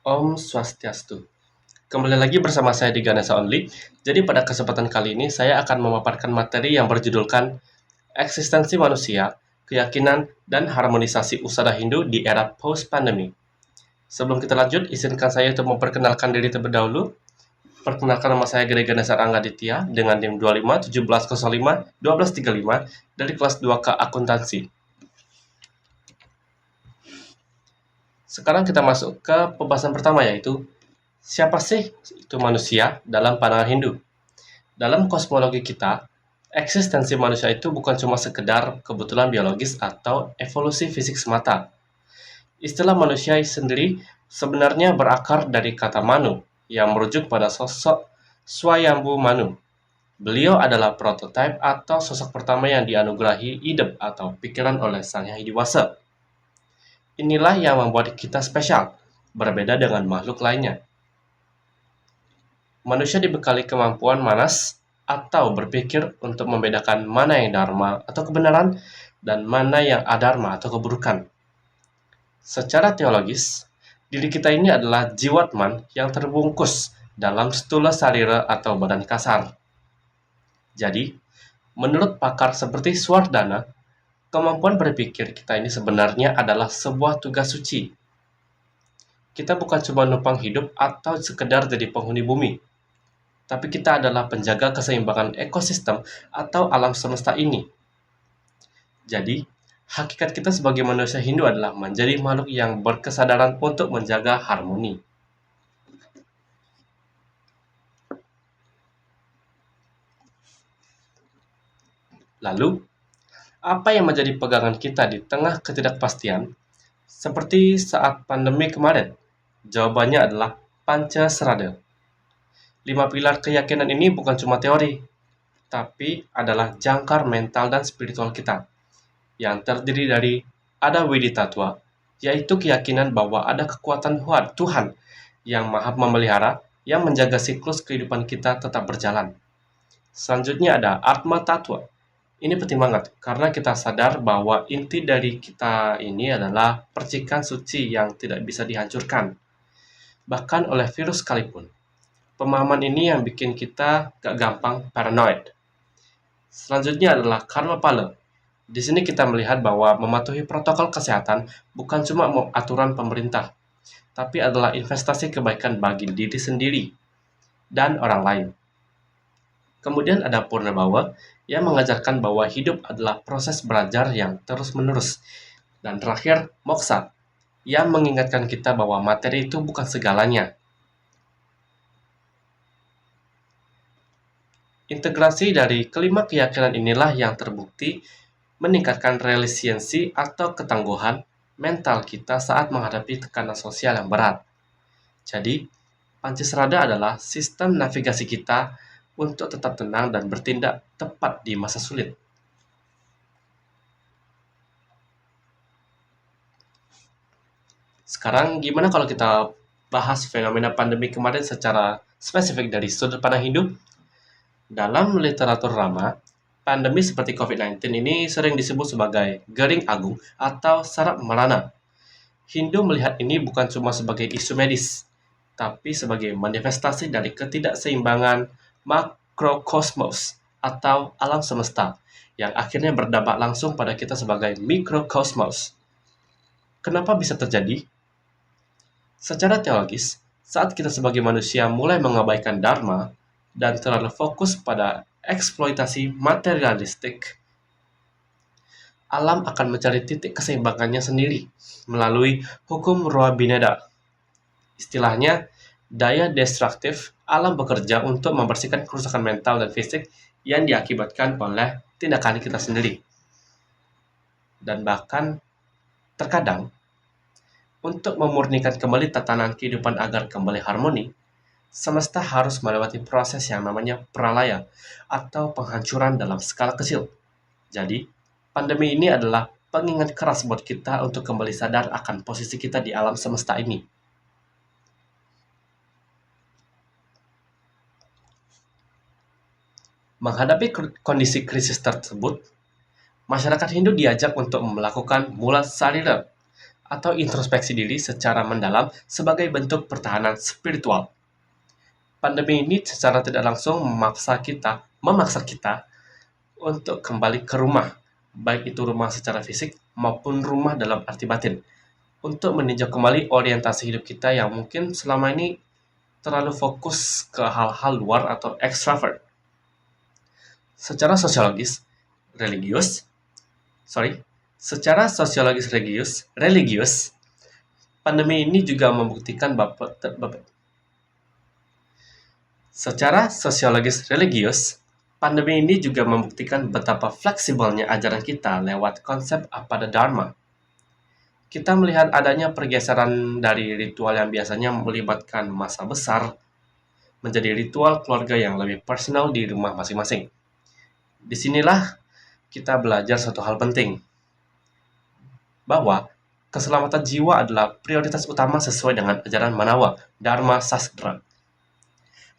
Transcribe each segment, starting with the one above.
Om Swastiastu. Kembali lagi bersama saya di Ganesha Only. Jadi pada kesempatan kali ini saya akan memaparkan materi yang berjudulkan Eksistensi Manusia, Keyakinan, dan Harmonisasi Usaha Hindu di Era Post-Pandemi. Sebelum kita lanjut, izinkan saya untuk memperkenalkan diri terlebih dahulu. Perkenalkan, nama saya Gede Ganesha Angga Ditya dengan NIM 25 1705 1235 dari kelas 2K Akuntansi. Sekarang kita masuk ke pembahasan pertama, yaitu siapa sih itu manusia dalam pandangan Hindu? Dalam kosmologi kita, eksistensi manusia itu bukan cuma sekedar kebetulan biologis atau evolusi fisik semata. Istilah manusia sendiri sebenarnya berakar dari kata Manu, yang merujuk pada sosok Swayambhu Manu. Beliau adalah prototipe atau sosok pertama yang dianugerahi ide atau pikiran oleh Sang Hyang Dewasa. Inilah yang membuat kita spesial, berbeda dengan makhluk lainnya. Manusia dibekali kemampuan manas atau berpikir untuk membedakan mana yang dharma atau kebenaran dan mana yang adharma atau keburukan. Secara teologis, diri kita ini adalah jiwatman yang terbungkus dalam stula sarira atau badan kasar. Jadi, menurut pakar seperti Swardhana, kemampuan berpikir kita ini sebenarnya adalah sebuah tugas suci. Kita bukan cuma numpang hidup atau sekedar jadi penghuni bumi, tapi kita adalah penjaga keseimbangan ekosistem atau alam semesta ini. Jadi, hakikat kita sebagai manusia Hindu adalah menjadi makhluk yang berkesadaran untuk menjaga harmoni. Lalu, apa yang menjadi pegangan kita di tengah ketidakpastian? Seperti saat pandemi kemarin, jawabannya adalah Pancasrada. 5 pilar keyakinan ini bukan cuma teori, tapi adalah jangkar mental dan spiritual kita, yang terdiri dari ada Widitatwa, yaitu keyakinan bahwa ada kekuatan Tuhan yang maha memelihara, yang menjaga siklus kehidupan kita tetap berjalan. Selanjutnya ada Atma Tatwa. Ini penting banget, karena kita sadar bahwa inti dari kita ini adalah percikan suci yang tidak bisa dihancurkan, bahkan oleh virus sekalipun. Pemahaman ini yang bikin kita gak gampang paranoid. Selanjutnya adalah Karma Pala. Di sini kita melihat bahwa mematuhi protokol kesehatan bukan cuma aturan pemerintah, tapi adalah investasi kebaikan bagi diri sendiri dan orang lain. Kemudian ada Purnabawa yang mengajarkan bahwa hidup adalah proses belajar yang terus-menerus. Dan terakhir, Moksa yang mengingatkan kita bahwa materi itu bukan segalanya. Integrasi dari kelima keyakinan inilah yang terbukti meningkatkan resiliensi atau ketangguhan mental kita saat menghadapi tekanan sosial yang berat. Jadi, Pancasrada adalah sistem navigasi kita untuk tetap tenang dan bertindak tepat di masa sulit. Sekarang gimana kalau kita bahas fenomena pandemi kemarin secara spesifik dari sudut pandang Hindu? Dalam literatur Rama, pandemi seperti COVID-19 ini sering disebut sebagai Gering Agung atau Sarak Marana. Hindu melihat ini bukan cuma sebagai isu medis, tapi sebagai manifestasi dari ketidakseimbangan makrokosmos atau alam semesta yang akhirnya berdampak langsung pada kita sebagai mikrokosmos. Kenapa bisa terjadi? Secara teologis, saat kita sebagai manusia mulai mengabaikan dharma dan terlalu fokus pada eksploitasi materialistik, alam akan mencari titik keseimbangannya sendiri melalui hukum Roa Bineda. Istilahnya, daya destruktif alam bekerja untuk membersihkan kerusakan mental dan fisik yang diakibatkan oleh tindakan kita sendiri. Dan bahkan, terkadang, untuk memurnikan kembali tatanan kehidupan agar kembali harmoni, semesta harus melewati proses yang namanya pralaya atau penghancuran dalam skala kecil. Jadi, pandemi ini adalah pengingat keras buat kita untuk kembali sadar akan posisi kita di alam semesta ini. Menghadapi kondisi krisis tersebut, masyarakat Hindu diajak untuk melakukan mula sarira atau introspeksi diri secara mendalam sebagai bentuk pertahanan spiritual. Pandemi ini secara tidak langsung memaksa kita untuk kembali ke rumah, baik itu rumah secara fisik maupun rumah dalam arti batin, untuk meninjau kembali orientasi hidup kita yang mungkin selama ini terlalu fokus ke hal-hal luar atau ekstrovert. Secara sosiologis religius, sorry, secara sosiologis religius, pandemi ini juga membuktikan Secara sosiologis religius, pandemi ini juga membuktikan betapa fleksibelnya ajaran kita lewat konsep Apada Dharma. Kita melihat adanya pergeseran dari ritual yang biasanya melibatkan massa besar menjadi ritual keluarga yang lebih personal di rumah masing-masing. Disinilah kita belajar satu hal penting, bahwa keselamatan jiwa adalah prioritas utama sesuai dengan ajaran Manawa, Dharma Sastra.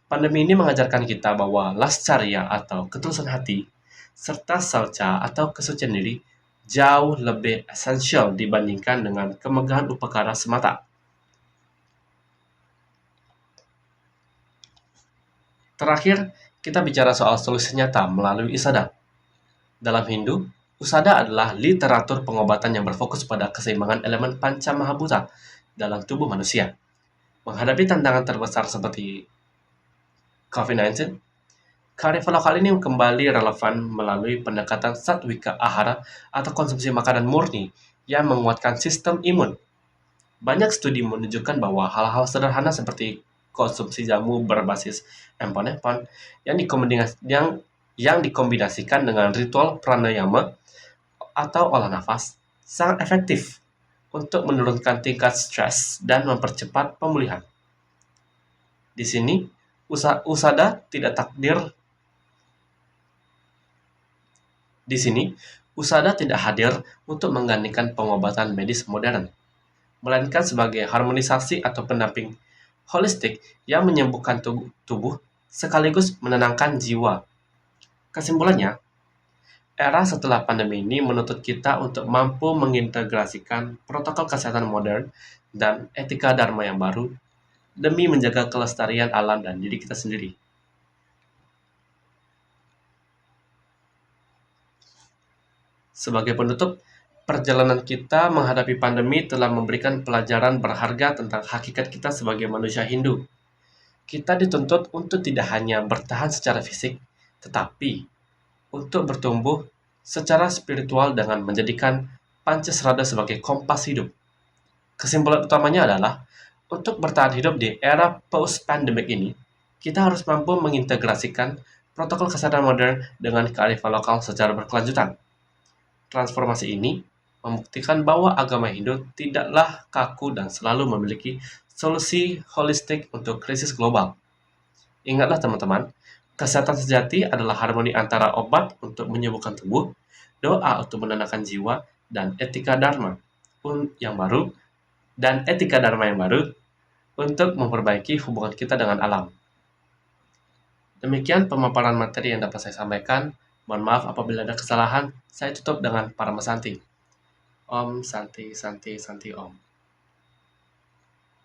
Pandemi ini mengajarkan kita bahwa lascarya atau ketulusan hati, serta salca atau kesucian diri jauh lebih esensial dibandingkan dengan kemegahan upakara semata. Terakhir, kita bicara soal solusi nyata melalui Isada. Dalam Hindu, Usada adalah literatur pengobatan yang berfokus pada keseimbangan elemen panca mahabhuta dalam tubuh manusia. Menghadapi tantangan terbesar seperti COVID-19, karya lokal ini kembali relevan melalui pendekatan Satwika Ahara atau konsumsi makanan murni yang menguatkan sistem imun. Banyak studi menunjukkan bahwa hal-hal sederhana seperti konsumsi jamu berbasis empon-empon yang dikombinasikan dengan ritual pranayama atau olah nafas sangat efektif untuk menurunkan tingkat stres dan mempercepat pemulihan. Di sini, Usada tidak hadir untuk menggantikan pengobatan medis modern, melainkan sebagai harmonisasi atau pendamping holistik yang menyembuhkan tubuh sekaligus menenangkan jiwa. Kesimpulannya, era setelah pandemi ini menuntut kita untuk mampu mengintegrasikan protokol kesehatan modern dan etika dharma yang baru demi menjaga kelestarian alam dan diri kita sendiri. Sebagai penutup, perjalanan kita menghadapi pandemi telah memberikan pelajaran berharga tentang hakikat kita sebagai manusia Hindu. Kita dituntut untuk tidak hanya bertahan secara fisik, tetapi untuk bertumbuh secara spiritual dengan menjadikan Pancasrada sebagai kompas hidup. Kesimpulan utamanya adalah, untuk bertahan hidup di era post-pandemic ini, kita harus mampu mengintegrasikan protokol kesehatan modern dengan kearifan lokal secara berkelanjutan. Transformasi ini membuktikan bahwa agama Hindu tidaklah kaku dan selalu memiliki solusi holistik untuk krisis global. Ingatlah teman-teman, kesehatan sejati adalah harmoni antara obat untuk menyembuhkan tubuh, doa untuk menenangkan jiwa, dan etika dharma yang baru untuk memperbaiki hubungan kita dengan alam. Demikian pemaparan materi yang dapat saya sampaikan. Mohon maaf apabila ada kesalahan. Saya tutup dengan Paramasanti. Om Santi Santi Santi Om.